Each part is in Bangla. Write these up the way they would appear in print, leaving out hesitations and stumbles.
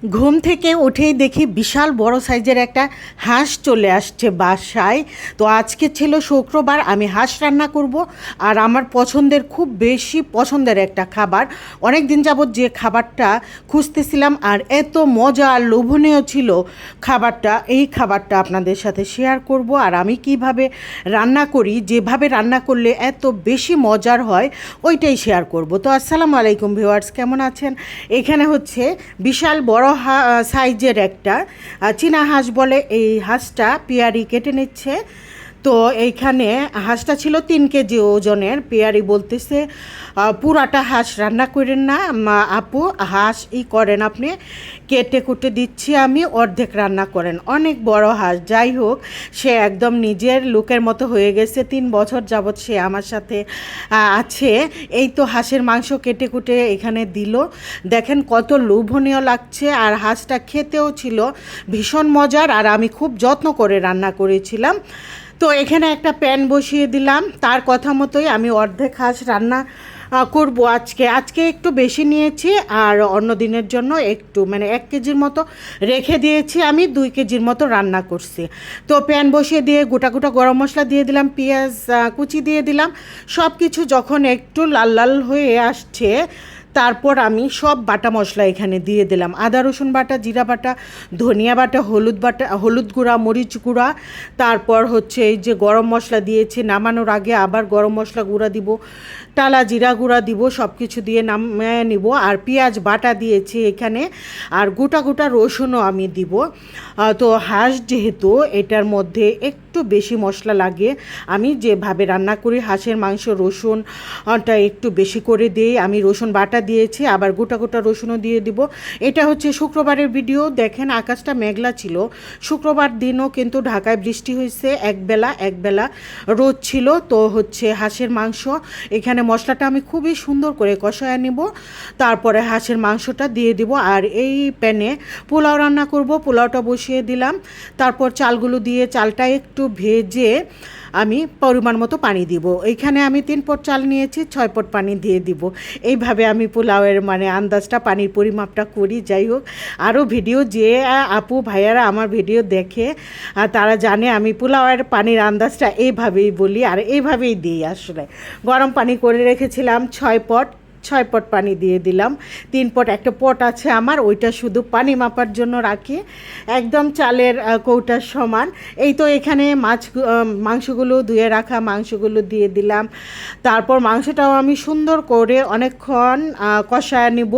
ঘুম থেকে উঠেই দেখি বিশাল বড় সাইজের একটা হাঁস চলে আসছে বাসায়। তো আজকে ছিল শুক্রবার, আমি হাঁস রান্না করব। আর আমার পছন্দের, খুব বেশি পছন্দের একটা খাবার, অনেক দিন যাবত যে খাবারটা খুঁজতেছিলাম আর এত মজা আর লোভনীয় ছিল খাবারটা, এই খাবারটা আপনাদের সাথে শেয়ার করব। আর আমি কিভাবে রান্না করি, যেভাবে রান্না করলে এত বেশি মজার হয়, ওইটাই শেয়ার করব। তো আসসালামু আলাইকুম ভিউয়ার্স, কেমন আছেন? এখানে হচ্ছে বিশাল বড় সাইজের একটা চীনা হাঁস বলে, এই হাঁসটা পেয়ারি কেটে নিচ্ছে। তো এইখানে হাঁসটা ছিল 3 কেজি ওজনের। পেয়ারি বলতেছে পুরাটা হাঁস রান্না করেন না আপু, হাঁস করেন আপনি, কেটে কুটে দিচ্ছি আমি, অর্ধেক রান্না করেন। অনেক বড় হাঁস, যাই হোক, সে একদম নিজের লোকের মতো হয়ে গেছে। 3 বছর যাবৎ সে আমার সাথে আছে। এই তো হাঁসের মাংস কেটে কুটে এখানে দিল। দেখেন কত লোভনীয় লাগছে, আর হাঁসটা খেতেও ছিল ভীষণ মজার, আর আমি খুব যত্ন করে রান্না করেছিলাম। তো এখানে একটা প্যান বসিয়ে দিলাম, তার কথা মতোই আমি অর্ধেক হাঁস রান্না করব আজকে একটু বেশি নিয়েছি, আর অন্য দিনের জন্য একটু মানে 1 কেজির মতো রেখে দিয়েছি। আমি 2 কেজির মতো রান্না করছি। তো প্যান বসিয়ে দিয়ে গোটা গোটা গরম মশলা দিয়ে দিলাম, পেঁয়াজ কুচি দিয়ে দিলাম। সব কিছু যখন একটু লাল লাল হয়ে আসছে, তারপর আমি সব বাটা মশলা এখানে দিয়ে দিলাম। আদা রসুন বাটা, জিরা বাটা, ধনিয়া বাটা, হলুদ গুঁড়া, মরিচ গুঁড়া, তারপর হচ্ছে এই যে গরম মশলা দিয়েছি, নামানোর আগে আবার গরম মশলা গুঁড়া দিব, টালা জিরা গুঁড়া দিব, সব কিছু দিয়ে নামিয়ে নিব। আর পেঁয়াজ বাটা দিয়েছি এখানে, আর গোটা গোটা রসুনও আমি দিব। তো হাঁস যেহেতু, এটার মধ্যে একটু বেশি মশলা লাগে। আমি যেভাবে রান্না করি হাঁসের মাংস, রসুনটা একটু বেশি করে দিই। আমি রসুন বাটা দিয়েছি, আবার গোটা গোটা রসুনও দিয়ে দিব। এটা হচ্ছে শুক্রবারের ভিডিও। দেখেন আকাশটা মেঘলা ছিল, শুক্রবার দিনও কিন্তু ঢাকায় বৃষ্টি হয়েছে, একবেলা রোদ ছিল। তো হচ্ছে হাঁসের মাংস, এখানে মশলাটা আমি খুবই সুন্দর করে কষায় নিব, তারপরে হাঁসের মাংসটা দিয়ে দিব। আর এই প্যানে পোলাও রান্না করব, পোলাওটা বসিয়ে দিলাম। তারপর চালগুলো দিয়ে চালটা একটু ভেজে আমি পরিমাণ মতো পানি দিব। এইখানে আমি 3 পট চাল নিয়েছি, 6 পট পানি দিয়ে দিব। এইভাবে আমি পোলাওয়ের মানে আন্দাজটা, পানির পরিমাপটা করি। যাই হোক, আরও ভিডিও যে আপু ভাইয়ারা আমার ভিডিও দেখে তারা জানে আমি পোলাওয়ের পানির আন্দাজটা এইভাবেই বলি, আর এইভাবেই দিই। আসলে গরম পানি করে রেখেছিলাম 6 পট, 6 পট পানি দিয়ে দিলাম। 3 পট, একটা পট আছে আমার, ওইটা শুধু পানি মাপার জন্য রাখি, একদম চালের কৌটার সমান। এই তো এখানে মাংসগুলো ধুয়ে রাখা মাংসগুলো দিয়ে দিলাম। তারপর মাংসটাও আমি সুন্দর করে অনেকক্ষণ কষায় নিব।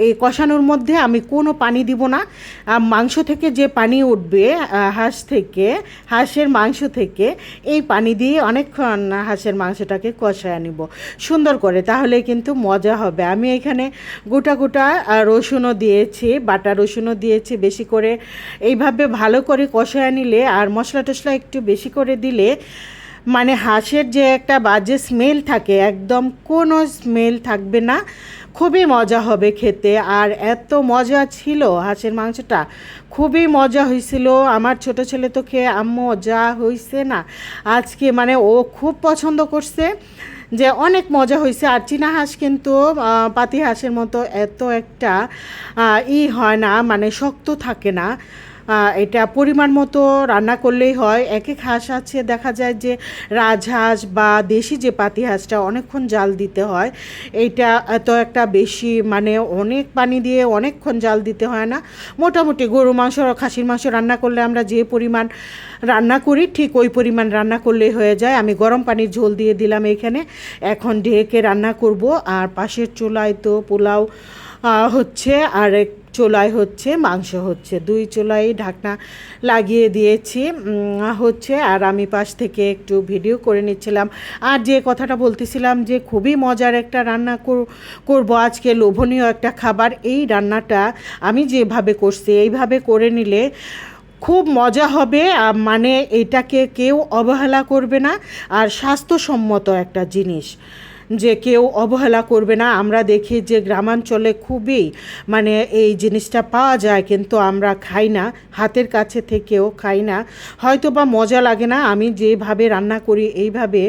এই কষানোর মধ্যে আমি কোনো পানি দিব না। মাংস থেকে যে পানি উঠবে, হাঁসের মাংস থেকে, এই পানি দিয়ে অনেকক্ষণ হাঁসের মাংসটাকে কষায় নিব সুন্দর করে, তাহলে কিন্তু মজা হবে। আমি এখানে গোটা গোটা রসুনও দিয়েছি, বাটা রসুনও দিয়েছি বেশি করে। এইভাবে ভালো করে কষায় নিলে আর মশলা টশলা একটু বেশি করে দিলে, মানে হাঁসের যে একটা বাজে স্মেল থাকে, একদম কোনো স্মেল থাকবে না, খুবই মজা হবে খেতে। আর এত মজা ছিল হাঁসের মাংসটা, খুবই মজা হয়েছিল। আমার ছোট ছেলে তো খেয়ে আম্মু যা হয়েছে না আজকে, মানে ও খুব পছন্দ করছে, যে অনেক মজা হয়েছে। আর চীনা হাঁস কিন্তু পাতি হাঁসের মতো এত একটা হয় না, মানে শক্ত থাকে না। এটা পরিমাণ মতো রান্না করলেই হয়। এক এক হাঁস আছে, দেখা যায় যে রাজহাঁস বা দেশি যে পাতি হাঁসটা অনেকক্ষণ জাল দিতে হয়, এইটা এত একটা বেশি মানে অনেক পানি দিয়ে অনেকক্ষণ জাল দিতে হয় না। মোটামুটি গরু মাংস, খাসির মাংস রান্না করলে আমরা যে পরিমাণ রান্না করি, ঠিক ওই পরিমাণ রান্না করলেই হয়ে যায়। আমি গরম পানির ঝোল দিয়ে দিলাম এখানে, এখন ঢেকে রান্না করব। আর পাশের চুলায় তো পোলাও হচ্ছে, আর এক চুলায় হচ্ছে মাংস হচ্ছে, 2 চুলাই ঢাকনা লাগিয়ে দিয়েছি হচ্ছে। আর আমি পাশ থেকে একটু ভিডিও করে নিচ্ছিলাম। আর যে কথাটা বলতেছিলাম যে খুবই মজার একটা রান্না করব আজকে, লোভনীয় একটা খাবার। এই রান্নাটা আমি যেভাবে করছি এইভাবে করে নিলে খুব মজা হবে, মানে এটাকে কেউ অবহেলা করবে না। আর স্বাস্থ্যসম্মত একটা জিনিস, যে কেউ অবহেলা করবে না। আমরা দেখি যে গ্রামাঞ্চলে খুবই মানে এই জিনিসটা পাওয়া যায়, কিন্তু আমরা খাই না, হাতের কাছে থেকেও খাই না, হয়তো বা মজা লাগে না। আমি যেভাবে রান্না করি এইভাবে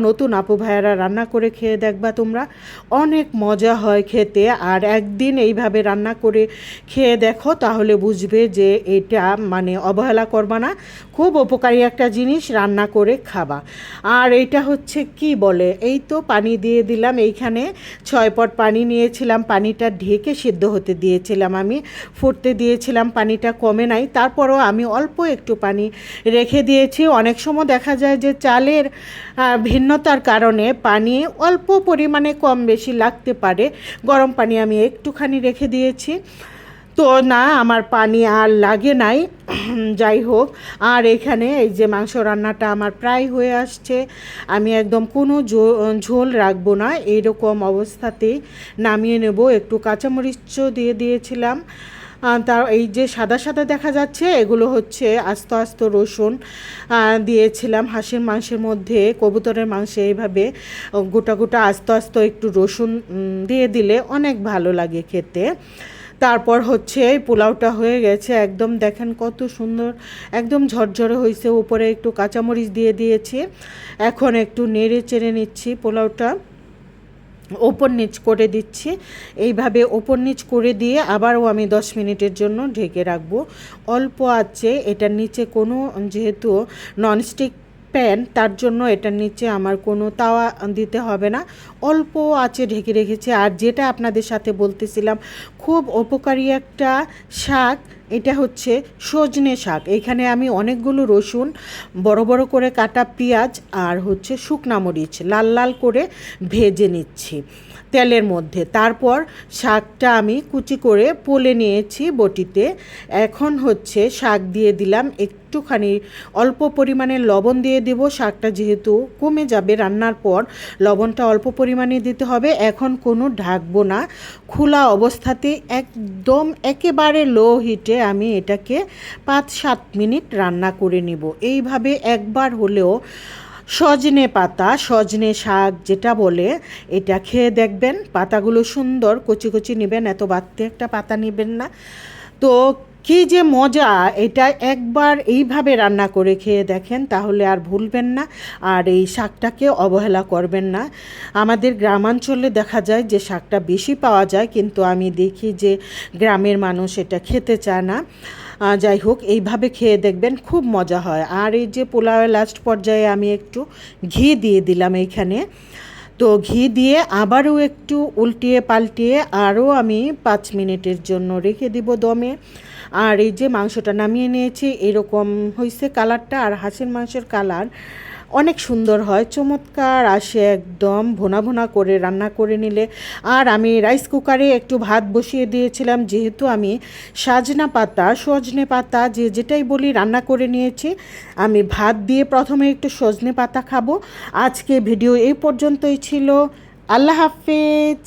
নতুন আপু ভাইয়ারা রান্না করে খেয়ে দেখবা তোমরা, অনেক মজা হয় খেতে। আর একদিন এইভাবে রান্না করে খেয়ে দেখো, তাহলে বুঝবে যে এটা মানে অবহেলা করবা না, খুব উপকারী একটা জিনিস, রান্না করে খাবা। আর এইটা হচ্ছে কি বলে, এই তো পানি দিয়ে দিলাম, এইখানে 6 পট পানি নিয়েছিলাম, পানিটা ঢেকে সিদ্ধ হতে দিয়েছিলাম, আমি ফুটতে দিয়েছিলাম, পানিটা কমে নাই, তারপরও আমি অল্প একটু পানি রেখে দিয়েছি। অনেক সময় দেখা যায় যে চালের ভিন্নতার কারণে পানি অল্প পরিমাণে কম বেশি লাগতে পারে, গরম পানি আমি একটুখানি রেখে দিয়েছি। তো না, আমার পানি আর লাগে নাই। যাই হোক, আর এখানে এই যে মাংস রান্নাটা আমার প্রায় হয়ে আসছে, আমি একদম কোনো ঝোল রাখবো না, এইরকম অবস্থাতেই নামিয়ে নেব। একটু কাঁচামরিচও দিয়ে দিয়েছিলাম, তার এই যে সাদা সাদা দেখা যাচ্ছে এগুলো হচ্ছে আস্ত আস্ত রসুন দিয়েছিলাম হাঁসের মাংসের মধ্যে, কবুতরের মাংসে এইভাবে গোটা গোটা আস্ত আস্ত একটু রসুন দিয়ে দিলে অনেক ভালো লাগে খেতে। তারপর হচ্ছে এই পোলাওটা হয়ে গেছে, একদম দেখেন কত সুন্দর, একদম ঝরঝরে হয়েছে, উপরে একটু কাঁচামরিচ দিয়ে দিয়েছি। এখন একটু নেড়ে চেড়ে নিচ্ছি, পোলাওটা ওপর নিচ করে দিচ্ছি, এইভাবে ওপর নিচ করে দিয়ে আবারও আমি 10 মিনিটের জন্য ঢেকে রাখবো অল্প আছে। এটার নিচে কোনো, যেহেতু ননস্টিক প্যান, তার জন্য এটার নিচে আমার কোনো তাওয়া দিতে হবে না, অল্প আঁচে ঢেকে রেখেছি। আর যেটা আপনাদের সাথে বলতেছিলাম, খুব উপকারী একটা শাক, এটা হচ্ছে সজনে শাক। এখানে আমি অনেকগুলো রসুন, বড় বড় করে কাটা পেঁয়াজ আর হচ্ছে শুকনা মরিচ লাল লাল করে ভেজে নিচ্ছি তেলের মধ্যে। তারপর শাকটা আমি কুচি করে পলে নিয়েছি বটিতে। এখন হচ্ছে শাক দিয়ে দিলাম, একটুখানি অল্প পরিমাণে লবণ দিয়ে দেব, শাকটা যেহেতু কমে যাবে রান্নার পর, লবণটা অল্প পরিমাণে দিতে হবে। এখন কোনো ঢাকবো না, খোলা অবস্থাতে একদম একেবারে লো হিটে আমি এটাকে 5-7 মিনিট রান্না করে নিব। এইভাবে একবার হলেও সজনে শাক যেটা বলে, এটা খেয়ে দেখবেন। পাতাগুলো সুন্দর কচি কচি নেবেন, এত বাড়তি একটা পাতা নেবেন না। তো কী যে মজা, এটা একবার এইভাবে রান্না করে খেয়ে দেখেন, তাহলে আর ভুলবেন না, আর এই শাকটাকে অবহেলা করবেন না। আমাদের গ্রামাঞ্চলে দেখা যায় যে শাকটা বেশি পাওয়া যায়, কিন্তু আমি দেখি যে গ্রামের মানুষ এটা খেতে চায় না। যাই হোক, এইভাবে খেয়ে দেখবেন, খুব মজা হয়। আর এই যে পোলাওয়ের লাস্ট পর্যায়ে আমি একটু ঘি দিয়ে দিলাম এইখানে, তো ঘি দিয়ে আবারও একটু উল্টিয়ে পাল্টিয়ে আরও আমি 5 মিনিটের জন্য রেখে দিব দমে। আর এই যে মাংসটা নামিয়ে নিয়েছি, এরকম হয়েছে কালারটা, আর হাঁসের মাংসের কালার অনেক সুন্দর হয়, চমৎকার আসে, একদম ভোনা ভোনা করে রান্না করে নিলে। আর আমি রাইস কুকারে একটু ভাত বসিয়ে দিয়েছিলাম, যেহেতু আমি সজনে পাতা যেটাই বলি রান্না করে নিয়েছি। আমি ভাত দিয়ে প্রথমে একটু সজনে পাতা খাবো। আজকে ভিডিও এই পর্যন্তই ছিল। আল্লাহ হাফেজ।